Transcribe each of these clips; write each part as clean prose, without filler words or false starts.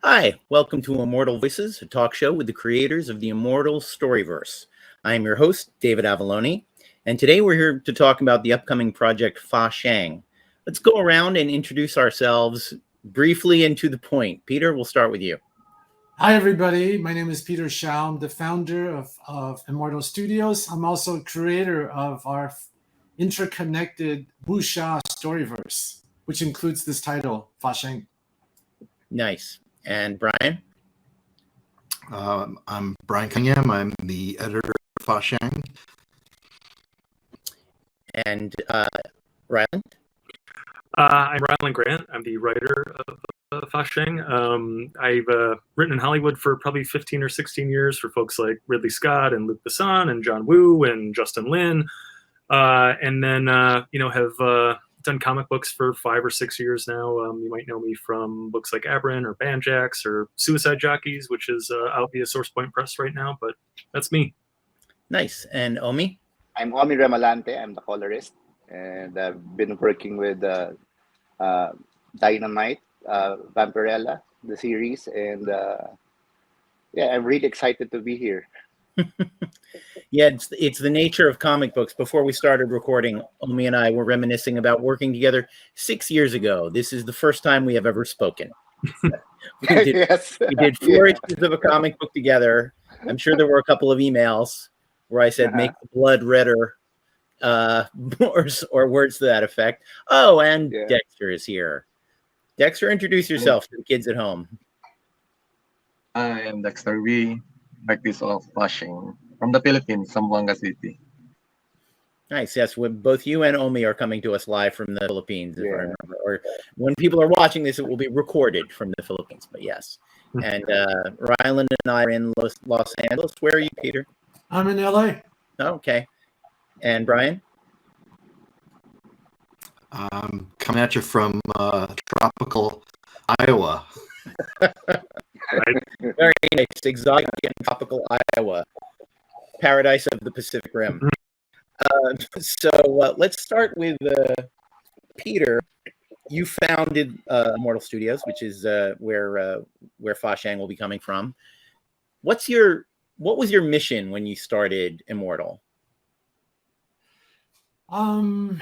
Hi, welcome to Immortal Voices, a talk show with the creators of the Immortal Storyverse. I am your host, David Avallone, and today we're here to talk about the upcoming project Fa Sheng. Let's go around and introduce ourselves briefly and to the point. Peter, we'll start with you. Hi, everybody. My name is Peter Shao. I'm the founder of Immortal Studios. I'm also creator of our interconnected wuxia storyverse, which includes this title, Fa Sheng. Nice. And Brian? I'm Brian Cunningham. I'm the editor of Fa Sheng. And Ryland? I'm Ryland Grant. I'm the writer of Fa Sheng. I've written in Hollywood for probably 15 or 16 years for folks like Ridley Scott and Luc Besson and John Woo and Justin Lin. And then, have done comic books for 5 or 6 years now. You might know me from books like Aberrant or Banjax or Suicide Jockeys, which is out via Source Point Press right now, but that's me. Nice. And Omi? I'm Omi Remalante. I'm the colorist, and I've been working with Dynamite, Vampirella, the series, and I'm really excited to be here. Yeah, it's the nature of comic books. Before we started recording, Omi and I were reminiscing about working together 6 years ago. This is the first time we have ever spoken. We did 4 issues of a comic book together. I'm sure there were a couple of emails where I said, make the blood redder, or words to that effect. Oh, and Dexter is here. Dexter, introduce yourself to the kids at home. I am Dexter V, artist of Fa Sheng from the Philippines, Zamboanga City. Nice. Yes, both you and Omi are coming to us live from the Philippines, if I remember. Or when people are watching this, it will be recorded from the Philippines. But yes. And Ryland and I are in Los Angeles. Where are you, Peter? I'm in LA. Okay. And Brian? I'm coming at you from tropical Iowa. Very nice. Exotic and tropical Iowa. Paradise of the Pacific Rim. So let's start with Peter. You founded Immortal Studios, which is where Fa Sheng will be coming from. What was your mission when you started Immortal? I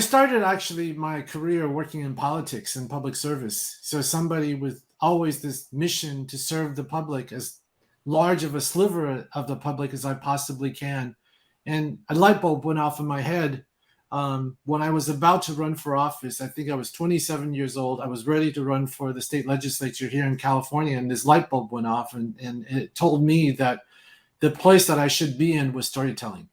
started actually my career working in politics and public service. So somebody with always this mission to serve the public, as large of a sliver of the public as I possibly can. And a light bulb went off in my head when I was about to run for office. I think I was 27 years old. I was ready to run for the state legislature here in California, and this light bulb went off, and it told me that the place that I should be in was storytelling.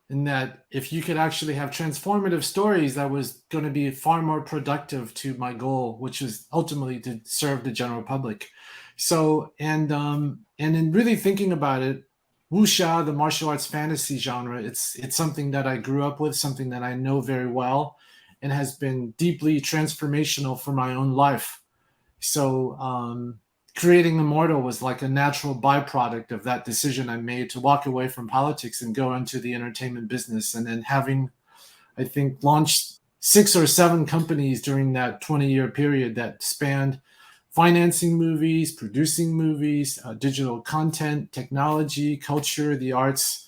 And that if you could actually have transformative stories, that was going to be far more productive to my goal, which is ultimately to serve the general public. So, and in really thinking about it, wuxia, the martial arts fantasy genre, it's something that I grew up with, something that I know very well, and has been deeply transformational for my own life. So, creating Immortal was like a natural byproduct of that decision I made to walk away from politics and go into the entertainment business. And then having, I think, launched 6 or 7 companies during that 20-year period that spanned financing movies, producing movies, digital content, technology, culture, the arts,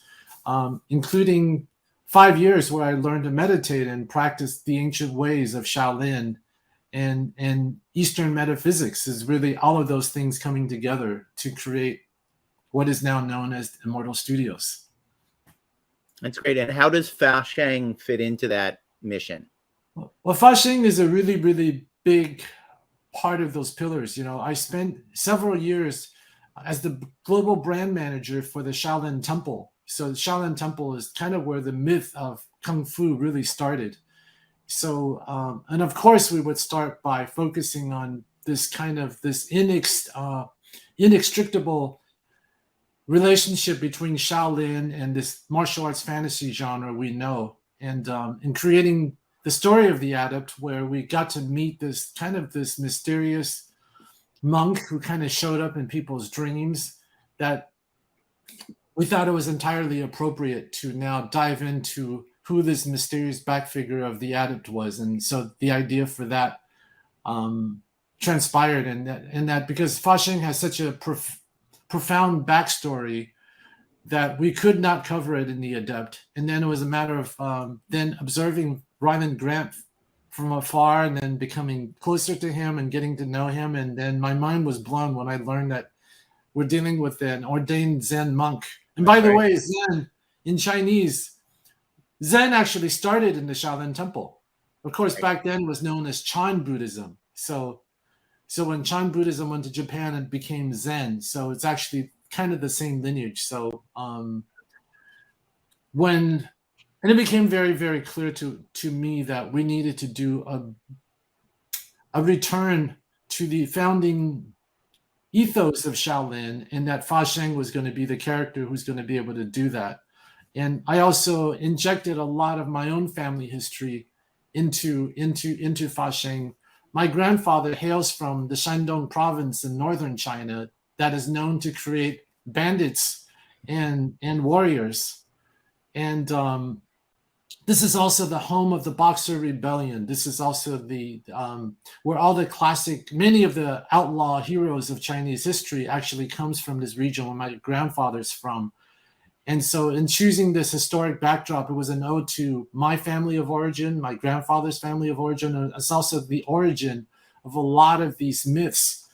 including 5 years where I learned to meditate and practice the ancient ways of Shaolin. And Eastern metaphysics is really all of those things coming together to create what is now known as Immortal Studios. That's great. And how does Fa Sheng fit into that mission? Well, Fa Sheng is a really, really big part of those pillars. I spent several years as the global brand manager for the Shaolin Temple. So the Shaolin Temple is kind of where the myth of Kung Fu really started. So, and of course, we would start by focusing on this inextricable relationship between Shaolin and this martial arts fantasy genre we know, and in creating the story of the adept, where we got to meet this mysterious monk who kind of showed up in people's dreams, that we thought it was entirely appropriate to now dive into who this mysterious back figure of the adept was. And so the idea for that transpired in that because Fa Sheng has such a profound backstory that we could not cover it in the Adept. And then it was a matter of then observing Ryland Grant from afar and then becoming closer to him and getting to know him. And then my mind was blown when I learned that we're dealing with an ordained Zen monk. And by the way, Zen in Chinese, Zen actually started in the Shaolin Temple. Of course, back then it was known as Chan Buddhism. So when Chan Buddhism went to Japan, it became Zen. So it's actually kind of the same lineage. So and it became very, very clear to me that we needed to do a return to the founding ethos of Shaolin, and that Fa Sheng was going to be the character who's going to be able to do that. And I also injected a lot of my own family history into Fa Sheng. My grandfather hails from the Shandong province in northern China that is known to create bandits and warriors. And this is also the home of the Boxer Rebellion. This is also the where all the many of the outlaw heroes of Chinese history actually comes from this region where my grandfather's from. And so in choosing this historic backdrop, it was an ode to my family of origin, my grandfather's family of origin. And it's also the origin of a lot of these myths.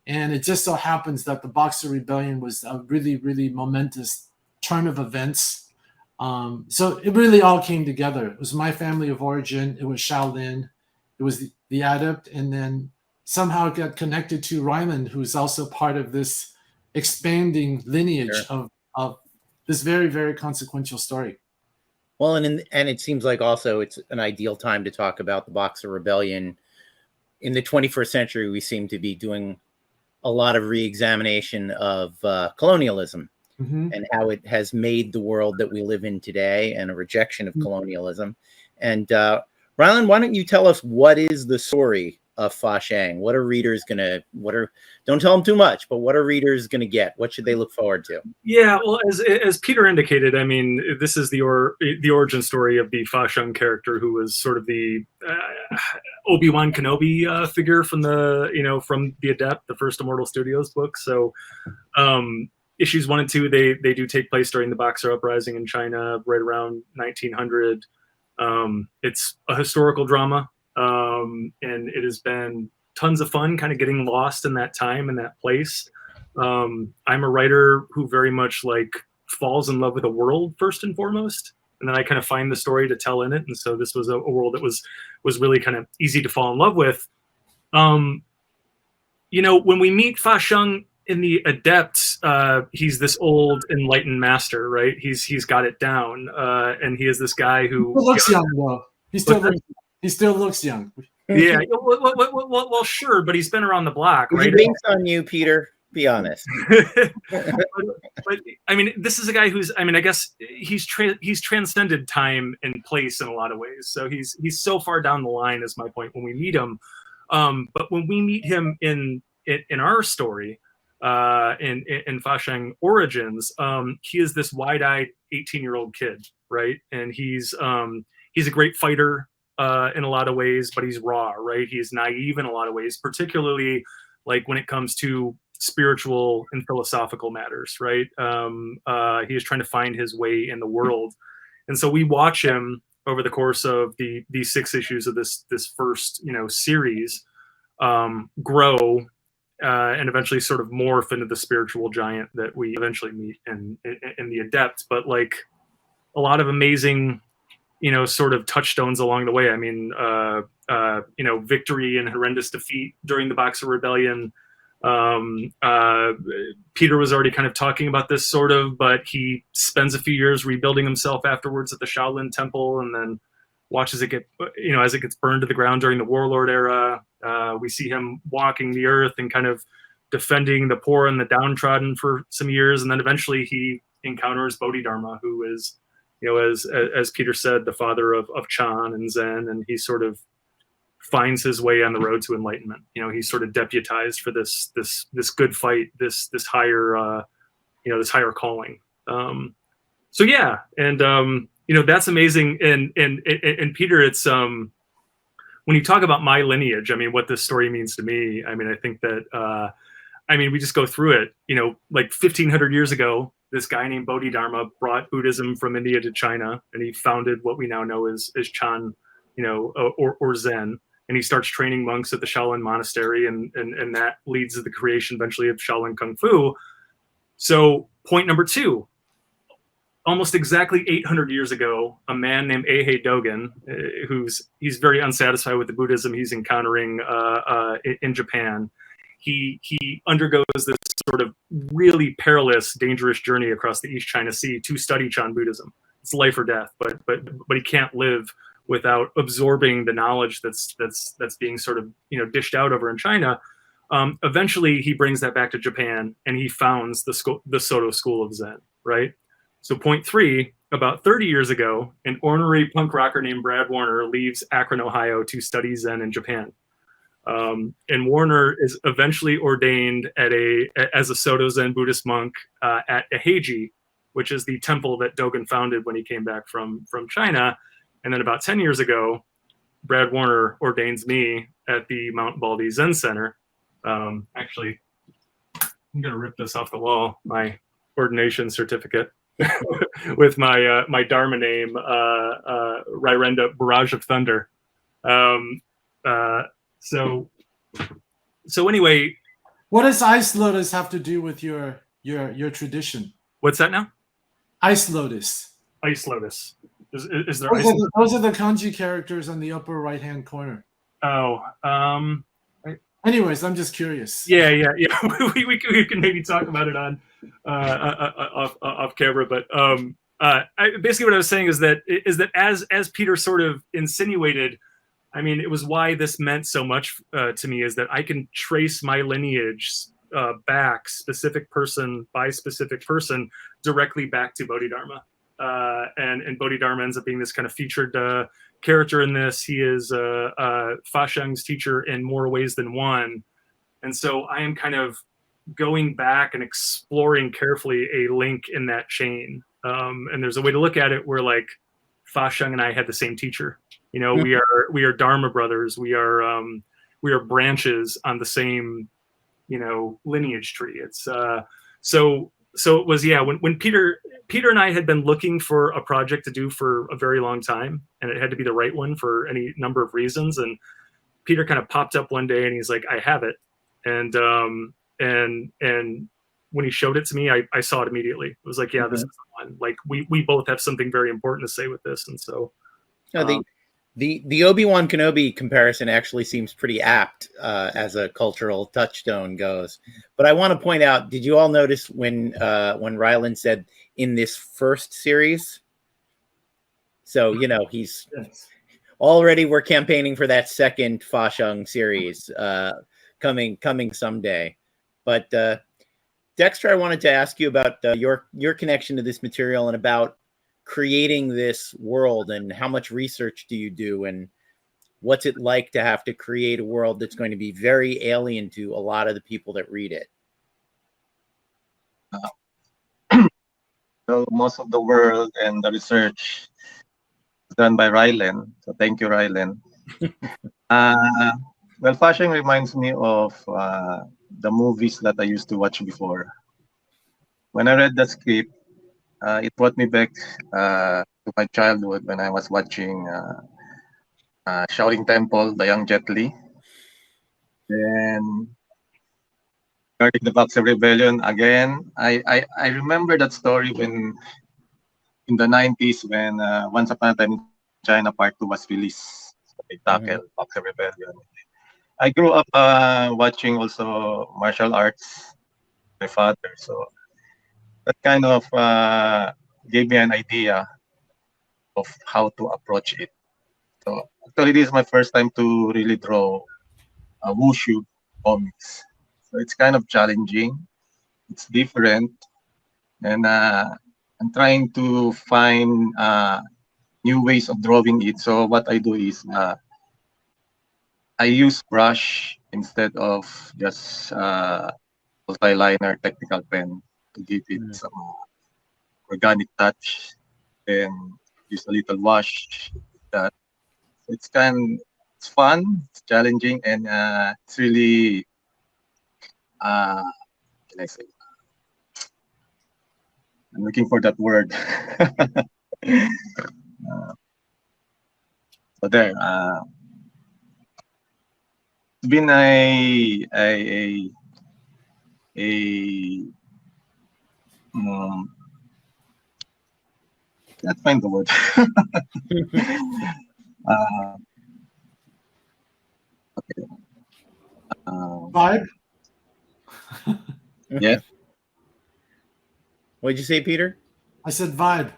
And it just so happens that the Boxer Rebellion was a really, really momentous turn of events. So it really all came together. It was my family of origin. It was Shaolin. It was the Adept. And then somehow it got connected to Ryland, who's also part of this expanding lineage of this very, very consequential story. Well, and it seems like also it's an ideal time to talk about the Boxer Rebellion. In the 21st century, we seem to be doing a lot of re-examination of colonialism and how it has made the world that we live in today, and a rejection of colonialism. And Ryland, why don't you tell us what is the story of Fa Sheng? What are readers gonna? Don't tell them too much, but what are readers gonna get? What should they look forward to? Yeah, well, as Peter indicated, I mean, this is the origin story of the Fa Sheng character, who was sort of the Obi-Wan Kenobi figure from the Adept, the first Immortal Studios book. So issues 1 and 2, they do take place during the Boxer Uprising in China, right around 1900. It's a historical drama. And it has been tons of fun kind of getting lost in that time and that place. I'm a writer who very much falls in love with a world first and foremost, and then I kind of find the story to tell in it. And so this was a world that was really kind of easy to fall in love with. When we meet Fa Sheng in the Adept, he's this old enlightened master, right? He's got it down, and he is this guy who looks young though. He still looks young. Yeah, well, sure, but he's been around the block, right? Based on you, Peter. Be honest. but I mean, this is a guy who's, I mean, I guess he's transcended time and place in a lot of ways. So he's so far down the line, is my point when we meet him. But when we meet him in our story, in Fa Sheng Origins, he is this wide-eyed 18-year-old kid, right? And he's a great fighter in a lot of ways, but he's raw, right? He's naive in a lot of ways, particularly when it comes to spiritual and philosophical matters, right? He is trying to find his way in the world. And so we watch him over the course of these 6 issues of this first, series, grow and eventually sort of morph into the spiritual giant that we eventually meet in the Adept. But a lot of amazing, sort of touchstones along the way. I mean, victory and horrendous defeat during the Boxer Rebellion. Peter was already kind of talking about this sort of, but he spends a few years rebuilding himself afterwards at the Shaolin Temple, and then watches it get, as it gets burned to the ground during the Warlord era. We see him walking the earth and kind of defending the poor and the downtrodden for some years, and then eventually he encounters Bodhidharma, who is, as Peter said, the father of Chan and Zen, and he sort of finds his way on the road to enlightenment. He's sort of deputized for this good fight, this higher, this higher calling. So yeah, and that's amazing. And Peter, it's when you talk about my lineage, I mean, what this story means to me, I mean, I think that, we just go through it, like 1500 years ago, this guy named Bodhidharma brought Buddhism from India to China, and he founded what we now know as Chan, or Zen. And he starts training monks at the Shaolin Monastery, and that leads to the creation eventually of Shaolin Kung Fu. So point number 2, almost exactly 800 years ago, a man named Eihei Dogen, he's very unsatisfied with the Buddhism he's encountering in Japan. He undergoes this sort of really perilous, dangerous journey across the East China Sea to study Chan Buddhism. It's life or death, but he can't live without absorbing the knowledge that's being sort of dished out over in China. Eventually, he brings that back to Japan, and he founds the Soto School of Zen. Right. So point 3, about 30 years ago, an ornery punk rocker named Brad Warner leaves Akron, Ohio to study Zen in Japan. And Warner is eventually ordained as a Soto Zen Buddhist monk at Eheiji, which is the temple that Dogen founded when he came back from China. And then about 10 years ago, Brad Warner ordains me at the Mount Baldy Zen Center. Actually, I'm going to rip this off the wall, my ordination certificate, with my Dharma name, Rairenda Barrage of Thunder. So anyway, what does Ice Lotus have to do with your tradition? What's that now? Ice Lotus. Ice Lotus. Is there those are the kanji characters on the upper right hand corner. Oh, anyways, I'm just curious. Yeah. we can maybe talk about it on off camera, but basically what I was saying is that as Peter sort of insinuated, I mean, it was why this meant so much to me, is that I can trace my lineage back, specific person by specific person, directly back to Bodhidharma. And Bodhidharma ends up being this kind of featured character in this. He is Fa Sheng's teacher in more ways than one. And so I am kind of going back and exploring carefully a link in that chain. And there's a way to look at it where, like, Fa Sheng and I had the same teacher. We are Dharma brothers. We are branches on the same, lineage tree. It's so it was, when Peter and I had been looking for a project to do for a very long time, and it had to be the right one for any number of reasons. And Peter kind of popped up one day and he's like, I have it. And when he showed it to me, I saw it immediately. It was like, yeah, this is the one. Like, we both have something very important to say with this. And so the Obi-Wan Kenobi comparison actually seems pretty apt as a cultural touchstone goes. But I want to point out, did you all notice when Ryland said in this first series? So, he's already, we're campaigning for that second Fa Sheng series coming someday. But Dexter, I wanted to ask you about your connection to this material and about creating this world, and how much research do you do, and what's it like to have to create a world that's going to be very alien to a lot of the people that read it? So most of the world and the research is done by Rylan. So thank you, Rylan. Well, Fa Sheng reminds me of the movies that I used to watch before. When I read the script, it brought me back to my childhood when I was watching Shaolin Temple, the young Jet Li. And regarding the Boxer Rebellion, again, I remember that story when in the 90s when Once Upon a Time in China Part 2 was released. So they tackled Boxer Rebellion. I grew up watching also martial arts, my father. So that kind of gave me an idea of how to approach it. So actually, this is my first time to really draw wushu comics. So it's kind of challenging. It's different, and I'm trying to find new ways of drawing it. So what I do is I use brush instead of just multi-liner technical pen to give it some organic touch, and use a little wash. That it's kind it's fun, it's challenging, and it's really can I say? I'm looking for that word. So there, it's been a um, can't find the word. uh, okay. Vibe. Yeah, What'd you say, Peter? I said vibe.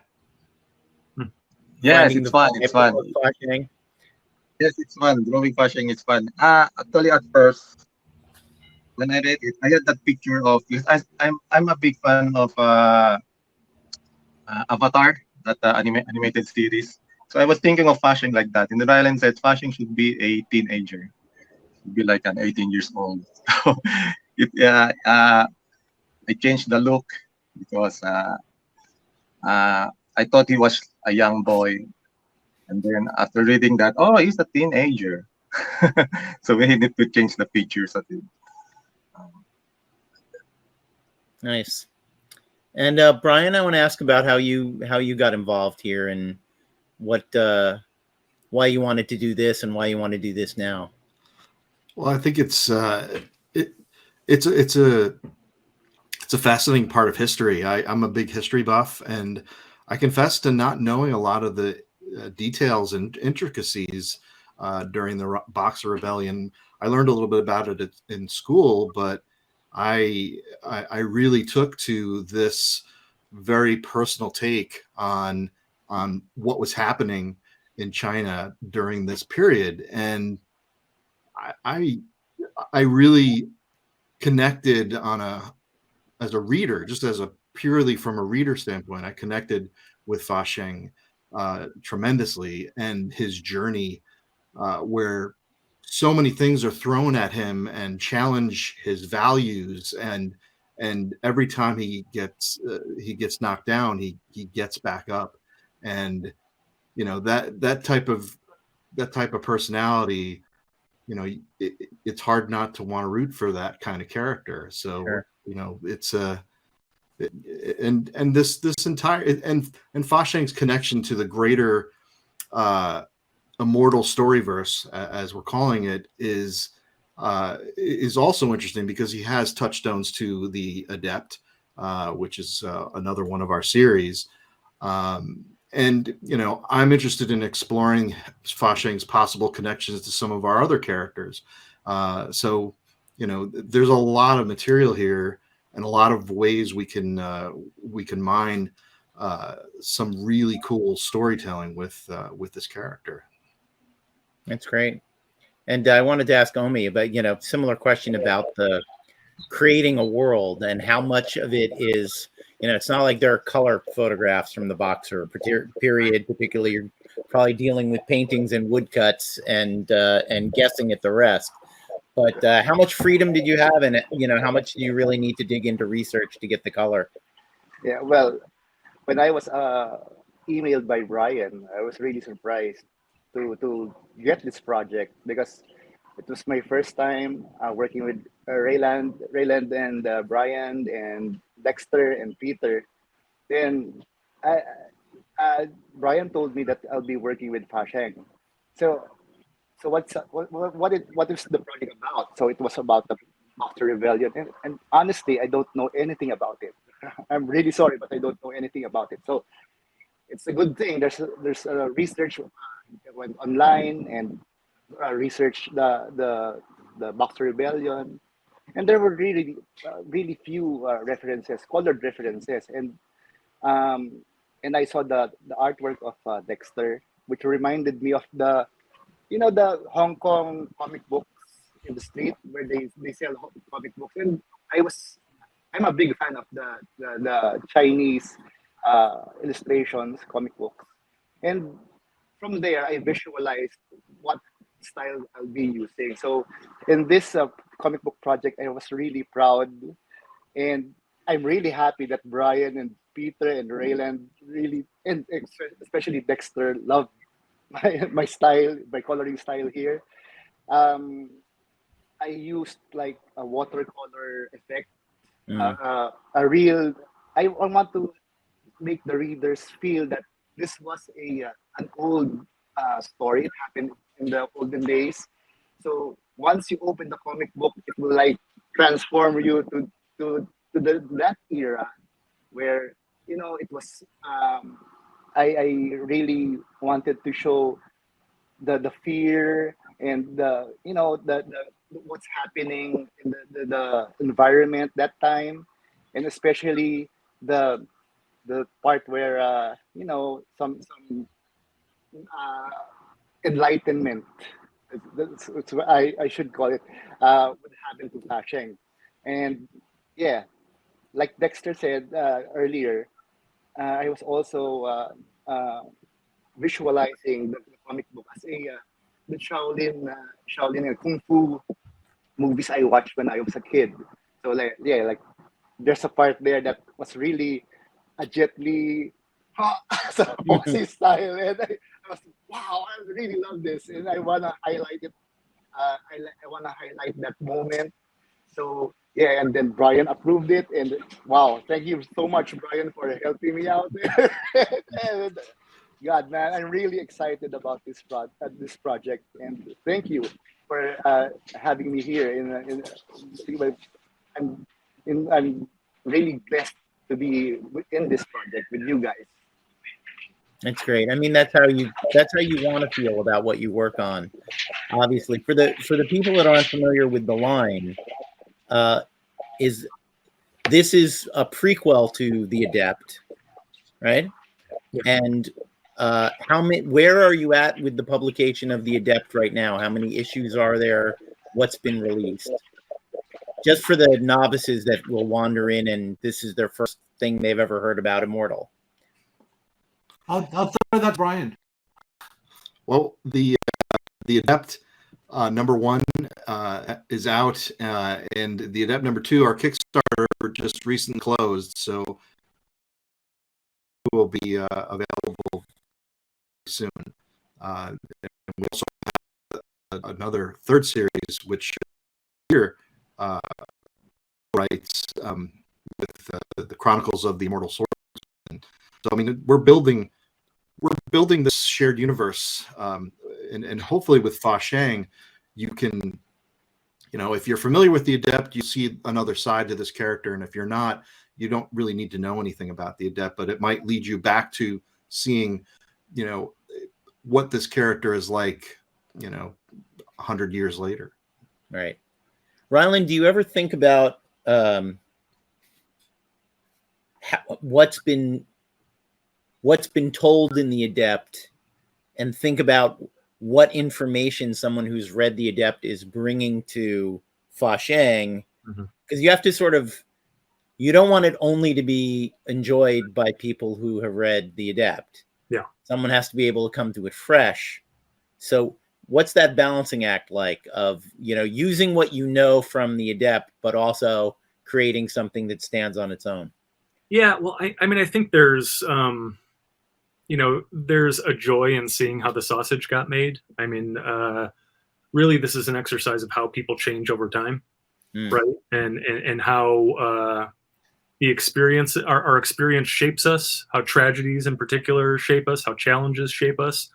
yes, Finding it's the fun. vibe It's fun. of Fa Sheng? Yes, it's fun. Drawing Fa Sheng is fun. Actually, at first, when I read it, I had that picture of because I'm a big fan of Avatar, that animated series. So I was thinking of Fa Sheng like that. And the Rylan said Fa Sheng should be a teenager, should be like an 18 years old. So it, I changed the look because I thought he was a young boy. And then after reading that, oh, he's a teenager. So we need to change the features of it. Nice. And Brian, I want to ask about how you got involved here and what why you wanted to do this and why you want to do this now. Well, I think it's a fascinating part of history. I'm a big history buff, and I confess to not knowing a lot of the details and intricacies during the Boxer Rebellion. I learned a little bit about it in school, but I really took to this very personal take on what was happening in China during this period, and I I really connected as a reader, just as a purely from a reader standpoint. I connected with Fa Sheng tremendously and his journey, where so many things are thrown at him and challenge his values, and every time he gets knocked down, he gets back up, and that type of personality, it's hard not to want to root for that kind of character. So Sure. it's and this entire and Fa Sheng's connection to the greater immortal storyverse, as we're calling it, is also interesting because he has touchstones to the Adept, which is another one of our series. And I'm interested in exploring Fa Sheng's possible connections to some of our other characters. So there's a lot of material here and a lot of ways we can mine some really cool storytelling with this character. That's great. And I wanted to ask Omi about, similar question about the creating a world and how much of it is, it's not like there are color photographs from the Boxer period, particularly you're probably dealing with paintings and woodcuts and guessing at the rest. But how much freedom did you have, and how much do you really need to dig into research to get the color? Yeah, well, when I was emailed by Brian, I was really surprised to get this project because it was my first time working with Rayland and Brian and Dexter and Peter. Then I, Brian told me that I'll be working with Fa Sheng. So what is the project about? So it was about the Master Rebellion, and honestly, I don't know anything about it. I'm really sorry, but I don't know anything about it. So it's a good thing. There's research went online and researched the Boxer Rebellion, and there were really few references, colored references, um, and I saw the artwork of Dexter, which reminded me of the Hong Kong comic books in the street where they sell comic books, and I'm a big fan of the Chinese illustrations, comic books, and from there I visualized what style I'll be using. So in this comic book project, I was really proud, and I'm really happy that Brian and Peter and Rayland really, and especially Dexter, loved my style, my coloring style here. Um, I used like a watercolor effect, Mm. a real. I want to make the readers feel that this was an old story. It happened in the olden days. So once you open the comic book, it will like transform you to that era where it was. I really wanted to show the fear and the what's happening in the environment that time, and especially the the part where some enlightenment. It's what I should call it. What happened to Fa Sheng. And yeah, like Dexter said earlier, I was also visualizing the comic book as the Shaolin and Kung Fu movies I watched when I was a kid. So like yeah, like there's a part there that was really a Jet Li so boxing style, and I was wow, I really love this, and I wanna highlight it. I wanna highlight that moment. So yeah, and then Brian approved it, and wow, thank you so much, Brian, for helping me out. And, God, man, I'm really excited about this project, and thank you for having me here. I'm I'm really blessed to be in this project with you guys. That's great. I mean, that's how you want to feel about what you work on. Obviously, for the people that aren't familiar with the line, uh, is this is a prequel to The Adept, right? Yeah. And where are you at with the publication of The Adept right now? How many issues are there? What's been released? Just for the novices that will wander in and this is their first thing they've ever heard about Immortal. I'll throw that to Brian. Well, the Adept number 1 is out, and the Adept number 2, our Kickstarter, just recently closed, so it will be available soon. And we also have another third series, which here writes with the Chronicles of the Immortal Swordsman. So I mean, we're building this shared universe, and hopefully with Fa Sheng, you can, if you're familiar with the Adept, you see another side to this character, and if you're not, you don't really need to know anything about the Adept, but it might lead you back to seeing, what this character is like, 100 years later. Right. Ryland, do you ever think about what's been told in the Adept, and think about what information someone who's read the Adept is bringing to Fa Sheng? Because you have to you don't want it only to be enjoyed by people who have read the Adept. Yeah. Someone has to be able to come to it fresh. So what's that balancing act like of, using what you know from the Adept, but also creating something that stands on its own? Yeah, well, I mean, I think there's there's a joy in seeing how the sausage got made. I mean, really, this is an exercise of how people change over time, right? And how the experience, our experience shapes us, how tragedies in particular shape us, how challenges shape us.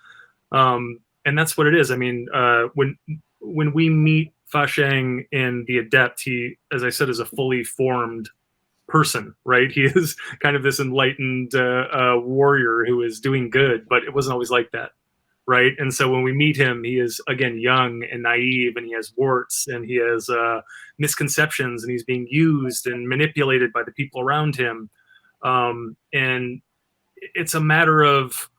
And that's what it is. I mean, when we meet Fa Sheng in The Adept, he, as I said, is a fully formed person, right? He is kind of this enlightened warrior who is doing good, but it wasn't always like that, right? And so when we meet him, he is, again, young and naive, and he has warts, and he has misconceptions, and he's being used and manipulated by the people around him. And it's a matter of,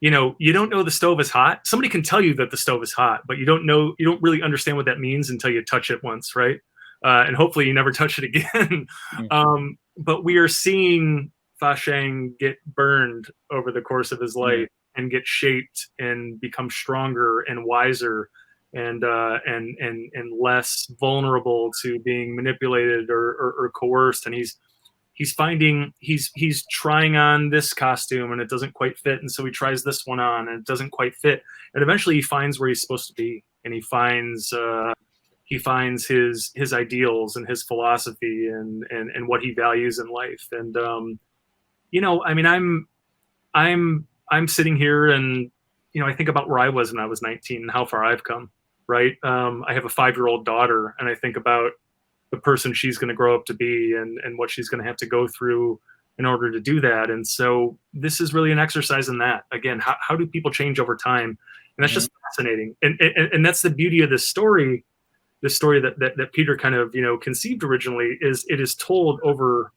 you don't know the stove is hot. Somebody can tell you that the stove is hot, but you don't really understand what that means until you touch it once, right? And hopefully you never touch it again. But we are seeing Fa Sheng get burned over the course of his life and get shaped and become stronger and wiser and less vulnerable to being manipulated or coerced. And he's he's trying on this costume and it doesn't quite fit, and so he tries this one on and it doesn't quite fit, and eventually he finds where he's supposed to be, and he finds his ideals and his philosophy and what he values in life. And I mean, I'm sitting here and I think about where I was when I was 19 and how far I've come, right? I have a 5-year-old daughter, and I think about the person she's going to grow up to be and what she's going to have to go through in order to do that. And so this is really an exercise in that. Again, how do people change over time? And that's just fascinating. And that's the beauty of this story. This story that Peter kind of conceived originally is it is told over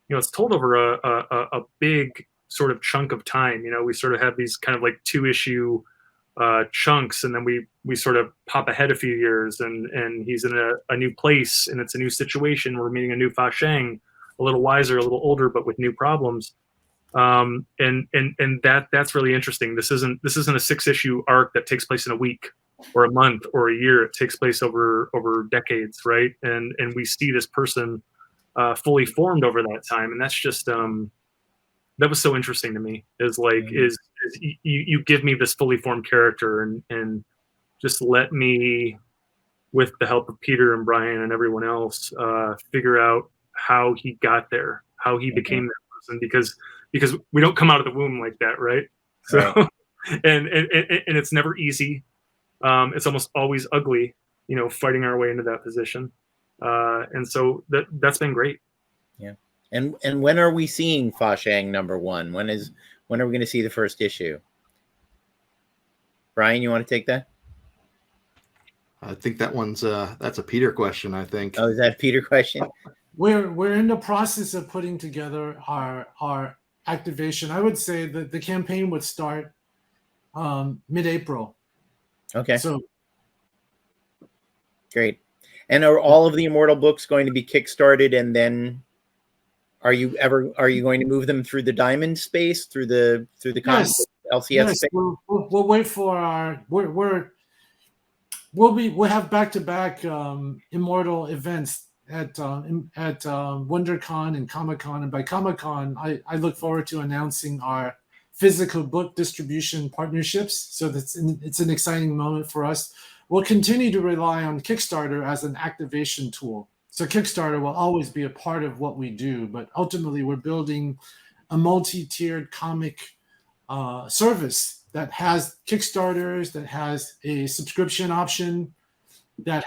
it's told over a big sort of chunk of time. We sort of have these kind of like 2-issue chunks, and then we sort of pop ahead a few years, and he's in a new place, and it's a new situation. We're meeting a new Fa Sheng, a little wiser, a little older, but with new problems. And that's really interesting. This isn't a 6-issue arc that takes place in a week or a month or a year. It takes place over decades, right? And we see this person fully formed over that time, and that's just that was so interesting to me. Is like is you give me this fully formed character and just let me, with the help of Peter and Brian and everyone else, figure out how he got there, how he became that person, because we don't come out of the womb like that, right? So Right. and it's never easy. It's almost always ugly, fighting our way into that position. And so that's been great. Yeah. And when are we seeing Fa Sheng #1? When are we going to see the first issue? Brian, you want to take that? I think that's a Peter question, I think. Oh, is that a Peter question? We're in the process of putting together our activation. I would say that the campaign would start mid-April. Okay. So great. And are all of the Immortal books going to be kickstarted, and then are you going to move them through the Diamond space, through the yes, LCS yes, space? we'll wait for our we'll have back-to-back Immortal events at WonderCon and Comic-Con, and by Comic-Con I look forward to announcing our physical book distribution partnerships. So it's an exciting moment for us. We'll continue to rely on Kickstarter as an activation tool. So Kickstarter will always be a part of what we do, but ultimately we're building a multi-tiered comic service that has Kickstarters, that has a subscription option, that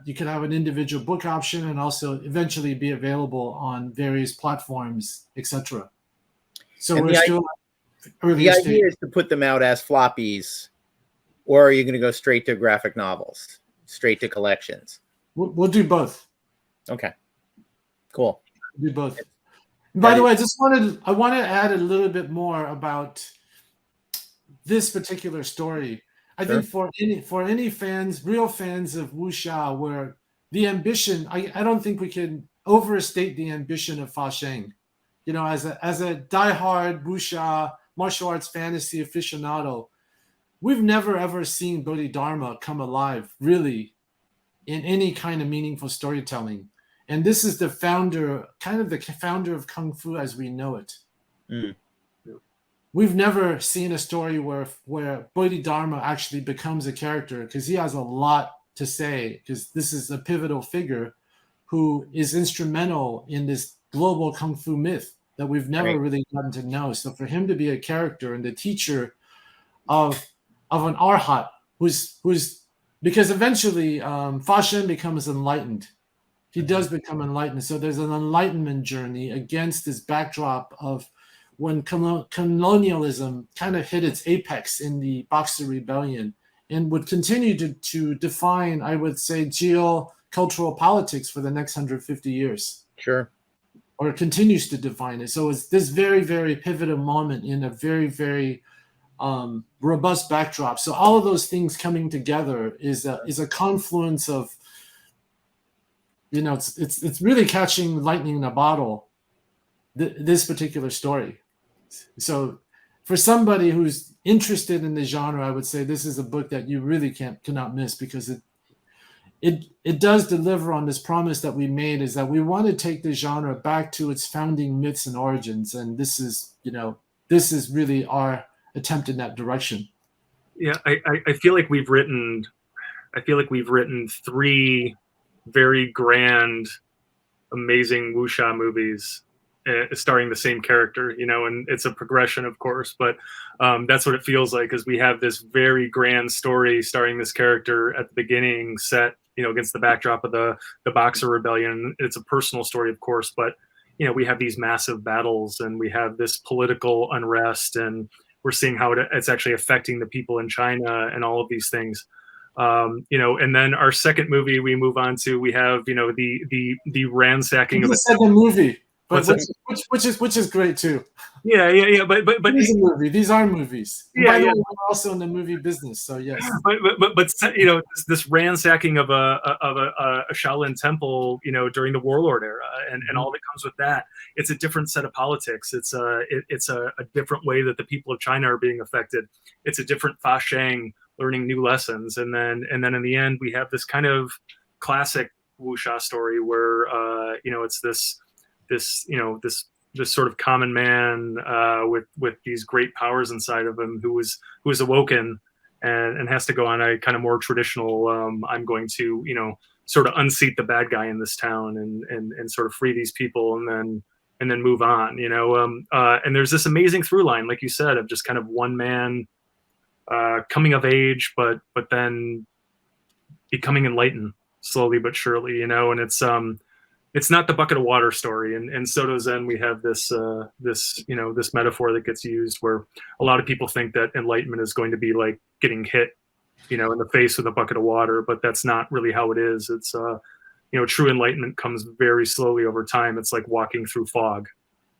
you can have an individual book option, and also eventually be available on various platforms, etc. So And we're still early the stage. idea is to put them out as floppies, or are you going to go straight to graphic novels, straight to collections? We'll do both. Okay, cool. Do both. By the way, I want to add a little bit more about this particular story. I think for any fans, real fans of wuxia, where the ambition, I don't think we can overstate the ambition of Fa Sheng. As a diehard wuxia martial arts fantasy aficionado, we've never ever seen Bodhidharma come alive, really, in any kind of meaningful storytelling. And this is the founder of Kung Fu as we know it. Mm. We've never seen a story where Bodhidharma actually becomes a character, because he has a lot to say, because this is a pivotal figure who is instrumental in this global Kung Fu myth that we've never really gotten to know. So for him to be a character and the teacher of an arhat, who's because eventually Fa Sheng becomes enlightened. He does become enlightened. So there's an enlightenment journey against this backdrop of when colonialism kind of hit its apex in the Boxer Rebellion, and would continue to define, I would say, geo-cultural politics for the next 150 years. Sure. Or continues to define it. So it's this very, very pivotal moment in a very, very robust backdrop. So all of those things coming together is a confluence of, it's really catching lightning in a bottle, this particular story. So for somebody who's interested in the genre, I would say this is a book that you really cannot miss, because it does deliver on this promise that we made, is that we want to take the genre back to its founding myths and origins, and this is really our attempt in that direction. Yeah, I feel like we've written three very grand, amazing wuxia movies starring the same character, and it's a progression, of course, but that's what it feels like, is we have this very grand story starring this character at the beginning, set against the backdrop of the Boxer Rebellion. It's a personal story, of course, but we have these massive battles, and we have this political unrest, and we're seeing how it's actually affecting the people in China and all of these things. And then our second movie we move on to, we have the ransacking of the second movie, but which is great too. Yeah. But it's a movie. These are movies. And by the way, we're also in the movie business, so yes. But this ransacking of a Shaolin temple, during the warlord era, and all that comes with that. It's a different set of politics. It's a different way that the people of China are being affected. It's a different Fa Sheng learning new lessons, and then in the end we have this kind of classic wuxia story where it's this sort of common man with these great powers inside of him who is awoken and has to go on a kind of more traditional I'm going to sort of unseat the bad guy in this town and sort of free these people and then move on, and there's this amazing through line, like you said, of just kind of one man coming of age, but then becoming enlightened slowly but surely, and it's not the bucket of water story. And in Soto Zen, we have this metaphor that gets used where a lot of people think that enlightenment is going to be like getting hit, in the face with a bucket of water, but that's not really how it is. It's, true enlightenment comes very slowly over time. It's like walking through fog,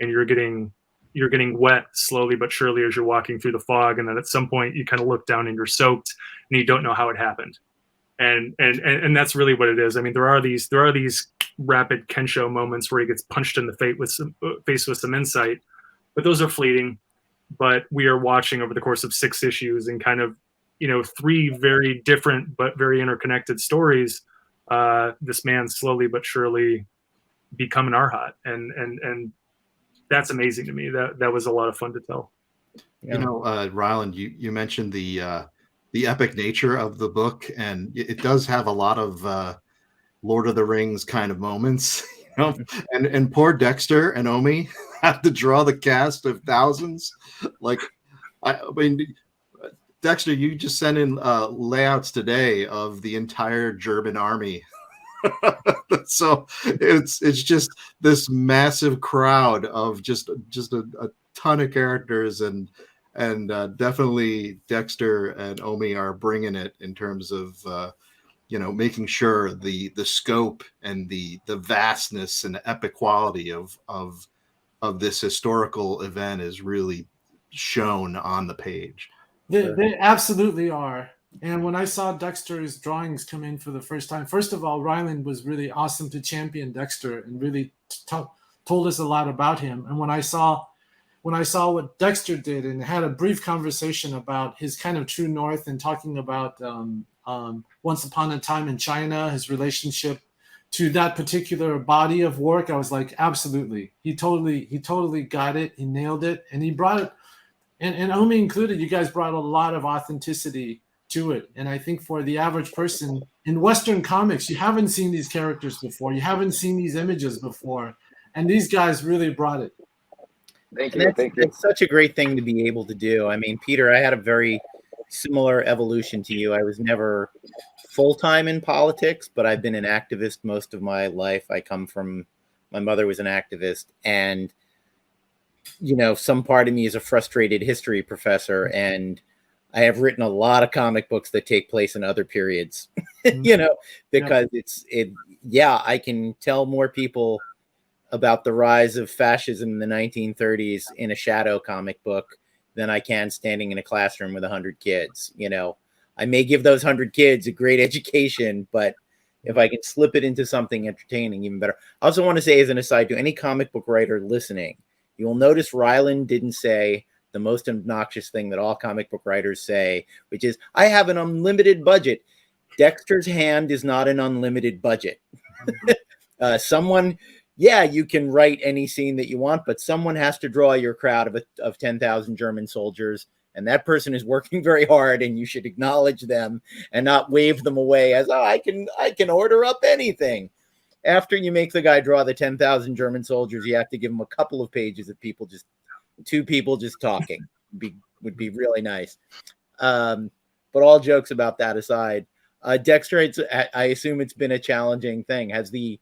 and you're getting wet slowly but surely as you're walking through the fog, and then at some point you kind of look down and you're soaked and you don't know how it happened, and that's really what it is. I mean, there are these rapid Kensho moments where he gets punched in the face with some insight, but those are fleeting. But we are watching over the course of 6 issues and kind of 3 very different but very interconnected stories, this man slowly but surely become an arhat, and that's amazing to me. That was a lot of fun to tell. Ryland, you mentioned the epic nature of the book, and it does have a lot of Lord of the Rings kind of moments, and poor Dexter and Omi have to draw the cast of thousands. Like, I mean, Dexter, you just sent in layouts today of the entire German army. So it's just this massive crowd of just a ton of characters, and definitely Dexter and Omi are bringing it in terms of making sure the scope and the vastness and the epic quality of this historical event is really shown on the page. They absolutely are. And when I saw Dexter's drawings come in for the first time, first of all, Ryland was really awesome to champion Dexter and really told us a lot about him. And when I saw what Dexter did and had a brief conversation about his kind of true north and talking about Once Upon a Time in China, his relationship to that particular body of work, I was like, absolutely. He totally got it. He nailed it. And he brought it, and Omi included, you guys brought a lot of authenticity to it. And I think for the average person in Western comics, you haven't seen these characters before. You haven't seen these images before. And these guys really brought it. Thank you. It's such a great thing to be able to do. I mean, Peter, I had a very similar evolution to you. I was never full-time in politics, but I've been an activist most of my life. My mother was an activist, and some part of me is a frustrated history professor, and I have written a lot of comic books that take place in other periods, because I can tell more people about the rise of fascism in the 1930s in a shadow comic book than I can standing in a classroom with 100 kids. I may give those 100 kids a great education, but if I can slip it into something entertaining, even better. I also want to say, as an aside, to any comic book writer listening, you will notice Ryland didn't say the most obnoxious thing that all comic book writers say, which is, I have an unlimited budget. Dexter's hand is not an unlimited budget. Someone, yeah, you can write any scene that you want, but someone has to draw your crowd of 10,000 German soldiers, and that person is working very hard, and you should acknowledge them and not wave them away as, oh, I can order up anything. After you make the guy draw the 10,000 German soldiers, you have to give him a couple of pages of two people just talking. Would be really nice. But all jokes about that aside, Dexter, I assume it's been a challenging thing. Has the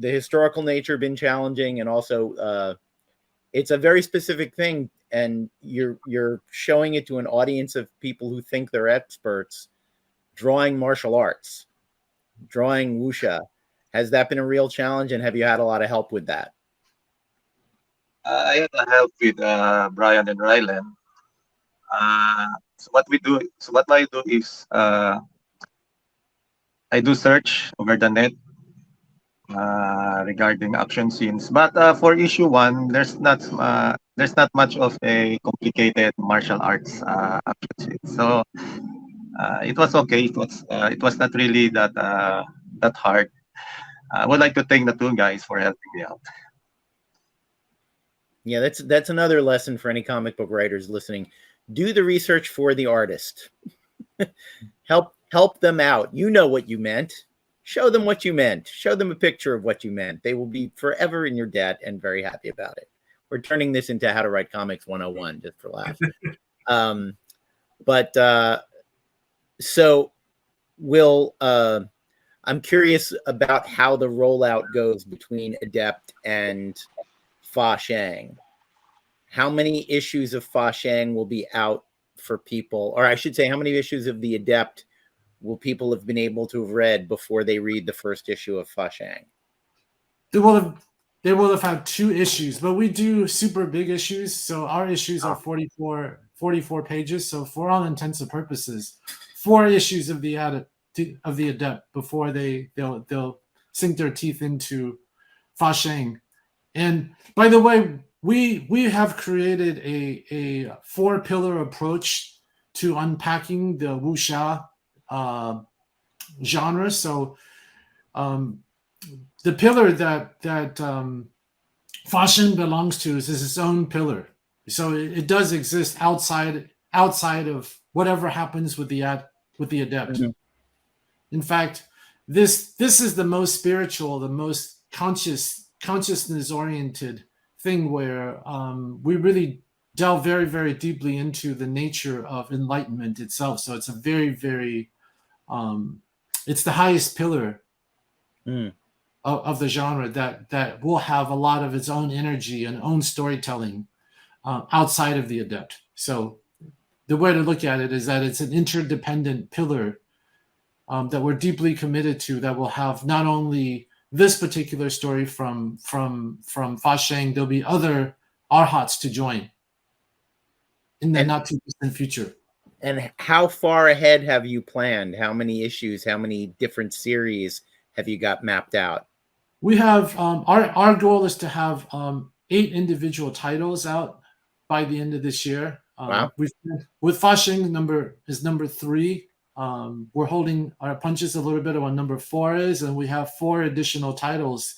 historical nature been challenging, and also it's a very specific thing, and you're showing it to an audience of people who think they're experts, drawing martial arts, drawing wuxia. Has that been a real challenge, and have you had a lot of help with that? I had a help with Brian and Rylan. So what I do is I do search over the net regarding action scenes. But for issue 1, there's not much of a complicated martial arts action scene. So it was okay. It was not really that hard. I would like to thank the two guys for helping me out. Yeah, that's another lesson for any comic book writers listening. Do the research for the artist. help them out. You know what you meant. Show them what you meant. Show them a picture of what you meant. They will be forever in your debt and very happy about it. We're turning this into How to Write Comics 101 just for laughs. So I'm curious about how the rollout goes between Adept and Fa Sheng. How many issues of Fa Sheng will be out for people, or I should say, how many issues of the Adept will people have been able to have read before they read the first issue of Fa Sheng? They will have had 2 issues, but we do super big issues. So our issues are 44 pages. So for all intents and purposes, 4 issues of the Adept before they'll sink their teeth into Fa Sheng. And by the way, we have created a 4-pillar approach to unpacking the wuxia genre. So the pillar that Fa Sheng belongs to is its own pillar. So it does exist outside of whatever happens with the Adept. Mm-hmm. In fact, this is the most spiritual, the most consciousness oriented thing, where we really delve very, very deeply into the nature of enlightenment itself. So it's a very, very it's the highest pillar of the genre that will have a lot of its own energy and own storytelling outside of the Adept. So the way to look at it is that it's an interdependent pillar that we're deeply committed to, that will have not only this particular story from Fa Sheng, there'll be other arhats to join in the not too distant future. And how far ahead have you planned? How many issues, how many different series have you got mapped out? We have our goal is to have 8 individual titles out by the end of this year. Wow. With Fa Sheng number 3. We're holding our punches a little bit on number 4 is, and we have 4 additional titles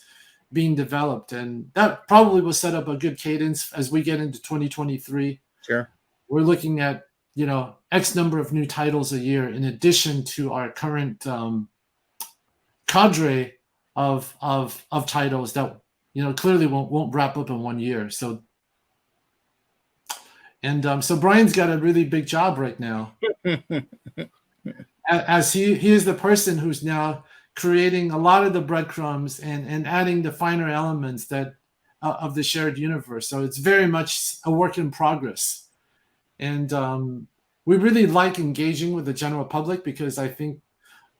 being developed, and that probably will set up a good cadence as we get into 2023. Sure. We're looking at X number of new titles a year, in addition to our current cadre of titles that clearly won't wrap up in 1 year. So Brian's got a really big job right now. As he is the person who's now creating a lot of the breadcrumbs and adding the finer elements that of the shared universe. So it's very much a work in progress. And we really like engaging with the general public, because I think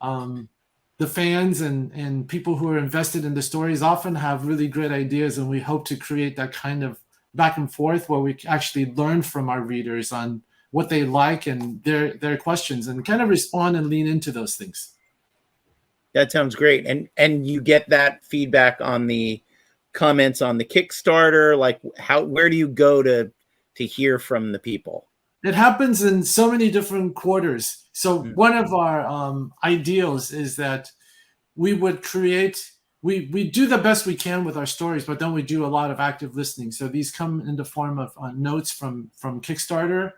the fans and people who are invested in the stories often have really great ideas, and we hope to create that kind of back and forth where we actually learn from our readers on what they like and their questions, and kind of respond and lean into those things. That sounds great. And you get that feedback on the comments on the Kickstarter? Like where do you go to hear from the people? It happens in so many different quarters. So one of our ideals is that we would create. We do the best we can with our stories, but then we do a lot of active listening. So these come in the form of notes from Kickstarter,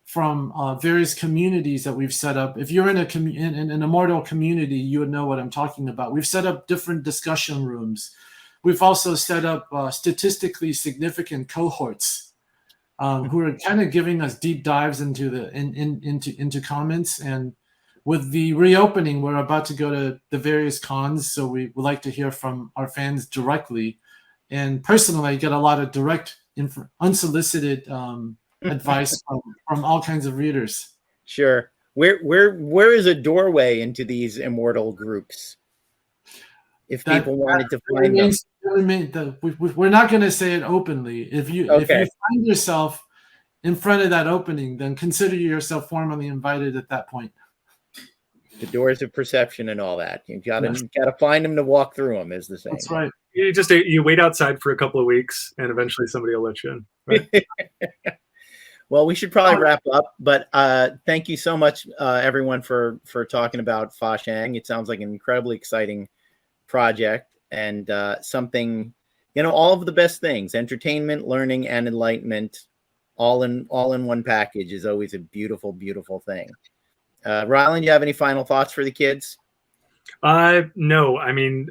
from various communities that we've set up. If you're in an Immortal community, you would know what I'm talking about. We've set up different discussion rooms. We've also set up statistically significant cohorts who are kind of giving us deep dives into into comments. And with the reopening, we're about to go to the various cons, so we would like to hear from our fans directly. And personally, I get a lot of direct, unsolicited advice from all kinds of readers. Sure. Where is a doorway into these Immortal groups? If people wanted to find them, we're not going to say it openly. If you find yourself in front of that opening, then consider yourself formally invited at that point. The doors of perception and all that. You got to find them to walk through them, is the saying. That's right. You wait outside for a couple of weeks, and eventually somebody will let you in. Right? Well, we should probably wrap up, but thank you so much, everyone, for talking about Fa Sheng. It sounds like an incredibly exciting project and something, all of the best things: entertainment, learning, and enlightenment, all in one package is always a beautiful, beautiful thing. Ryland, you have any final thoughts for the kids? No, I mean,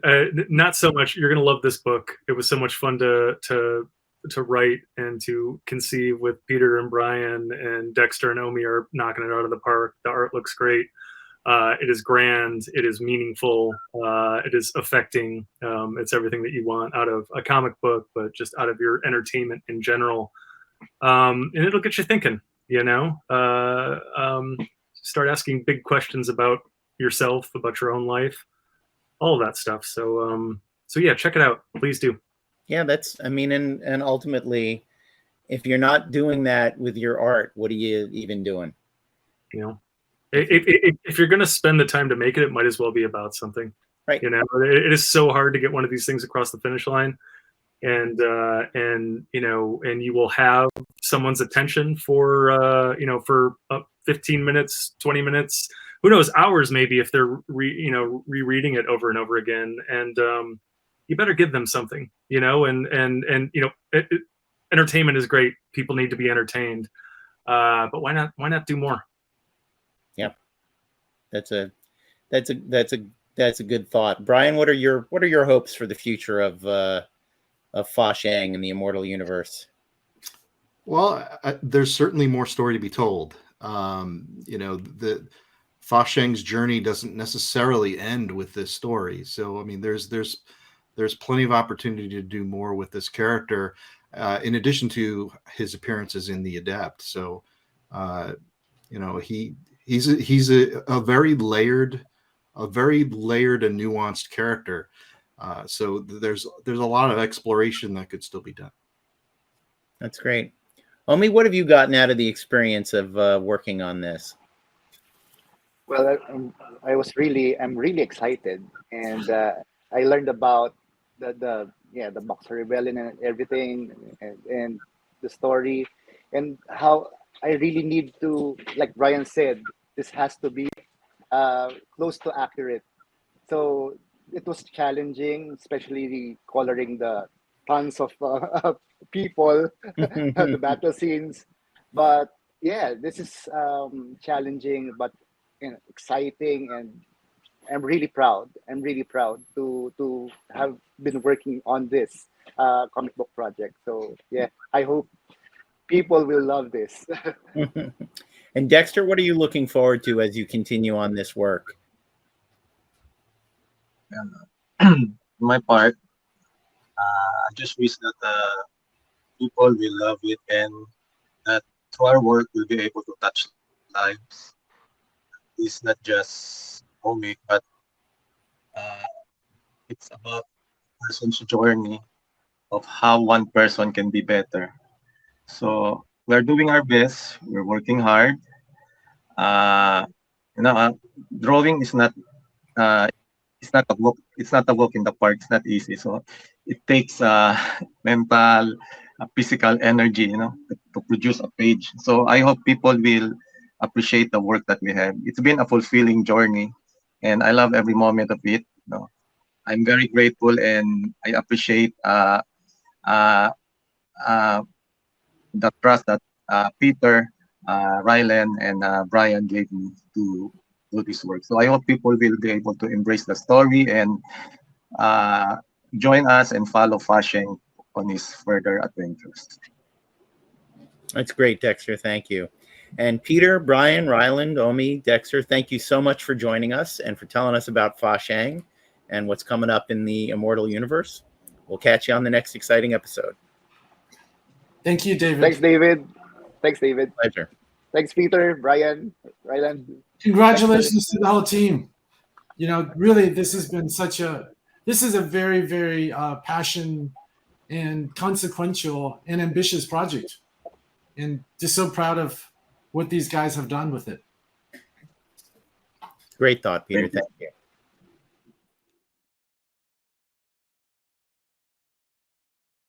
not so much. You're going to love this book. It was so much fun to write and to conceive with Peter and Brian, and Dexter and Omi are knocking it out of the park. The art looks great. It is grand. It is meaningful. It is affecting. It's everything that you want out of a comic book, but just out of your entertainment in general. And it'll get you thinking, start asking big questions about yourself, about your own life, all of that stuff. So yeah, check it out. Please do. Yeah, and ultimately, if you're not doing that with your art, what are you even doing? If you're going to spend the time to make it, it might as well be about something. Right. It is so hard to get one of these things across the finish line. And you will have someone's attention for 15 minutes, 20 minutes, who knows, hours maybe, if they're rereading it over and over again. And you better give them something, entertainment is great. People need to be entertained, but why not do more? Yeah, that's a good thought. Brian, what are your hopes for the future of Fa Sheng in the Immortal universe? Well, there's certainly more story to be told. The Fa Sheng's journey doesn't necessarily end with this story. So, I mean, there's plenty of opportunity to do more with this character, in addition to his appearances in The Adept. So, he's a very layered and nuanced character. So there's a lot of exploration that could still be done. That's great. Omi, what have you gotten out of the experience of working on this? Well, I'm really excited, and I learned about the Boxer Rebellion and everything, and the story, and how I really need to, like Brian said, this has to be close to accurate. So it was challenging, especially coloring the tons of people, the battle scenes. But yeah, this is challenging, but exciting, and I'm really proud. I'm really proud to have been working on this comic book project. So yeah, I hope people will love this. And Dexter, what are you looking forward to as you continue on this work? My part, I just wish that people will love it, and that through our work we'll be able to touch lives. It's not just comic, but it's about a person's journey of how one person can be better. So we're doing our best. We're working hard. Drawing is not it's not a walk. It's not a walk in the park. It's not easy. So it takes mental, physical energy, to produce a page. So I hope people will appreciate the work that we have. It's been a fulfilling journey, and I love every moment of it. I'm very grateful, and I appreciate uh, uh, the trust that Peter, Rylan, and Brian gave me to do this work. So I hope people will be able to embrace the story and join us and follow Fa Sheng on his further adventures. That's great, Dexter. Thank you. And Peter, Brian, Ryland, Omi, Dexter, thank you so much for joining us and for telling us about Fa Sheng and what's coming up in the Immortal universe. We'll catch you on the next exciting episode. Thank you, David. Thanks, David. Thanks, David. Pleasure. Thanks, Peter, Brian, Ryland. Congratulations to the whole team. Really, this is a very, very passion and consequential and ambitious project. And just so proud of what these guys have done with it. Great thought, Peter. Thank you.